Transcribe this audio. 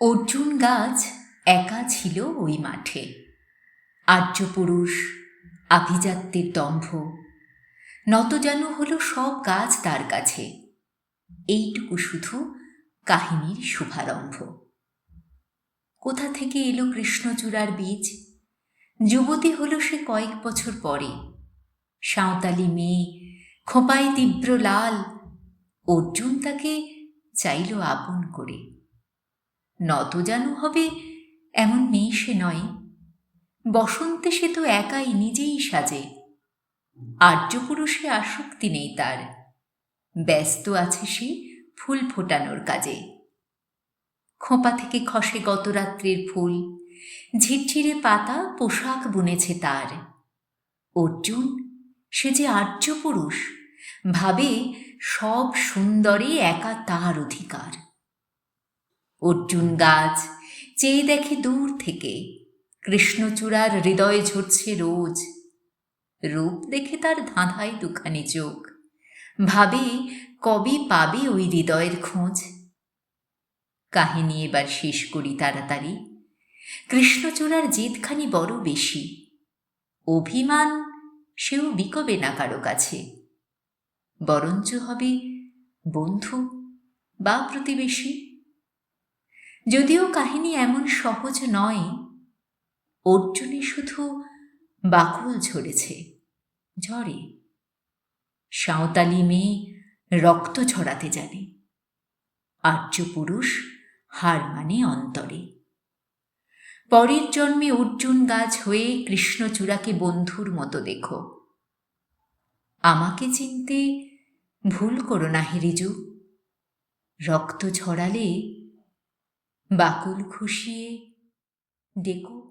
অর্জুন গাছ একা ছিল ওই মাঠে। আর্যপুরুষ, আভিজাত্যের দম্ভ, নতজানু হলো সব গাছ তার কাছে। এইটুকু শুধু কাহিনীর শুভারম্ভ। কোথা থেকে এলো কৃষ্ণচূড়ার বীজ? যুবতী হলো সে কয়েক বছর পরে। সাঁওতালি মেয়ে, খোঁপায় তীব্র লাল। অর্জুন তাকে চাইল আপন করে। নতজানু হবে এমন মেয়ে সে নয়। বসন্তে সে তো একাই নিজেই সাজে। আর্যপুরুষে আসক্তি নেই তার, ব্যস্ত আছে সে ফুল ফোটানোর কাজে। খোঁপা থেকে খসে গত রাত্রির ফুল, ঝিরঝিরে পাতা পোশাক বুনেছে তার। অর্জুন সে যে আর্যপুরুষ, ভাবে সব সুন্দরে একা তার অধিকার। অর্জুন গাছ চেয়ে দেখে দূর থেকে, কৃষ্ণচূড়ার হৃদয়ে ঝরছে রোজ। রূপ দেখে তার ধাঁধায় দুখানি চোখ, ভাবে কবে পাবে ওই হৃদয়ের খোঁজ। কাহিনী এবার শেষ করি তাড়াতাড়ি। কৃষ্ণচূড়ার জেদখানি বড় বেশি। অভিমান সেও বিকবে না কারো কাছে, বরঞ্চ হবে বন্ধু বা প্রতিবেশী। যদিও কাহিনী এমন সহজ নয়, অর্জুনে শুধু বাকল ঝরেছে ঝরে। সাঁওতালি মেয়ে রক্ত ঝরাতে জানে, আর্যপুরুষ হার মানে অন্তরে। পরের জন্মে অর্জুন গাছ হয়ে কৃষ্ণচূড়াকে বন্ধুর মতো দেখো। আমাকে চিনতে ভুল করো না হে রিজু। রক্ত ঝরালে বাকল খুশিয়ে ডেকো।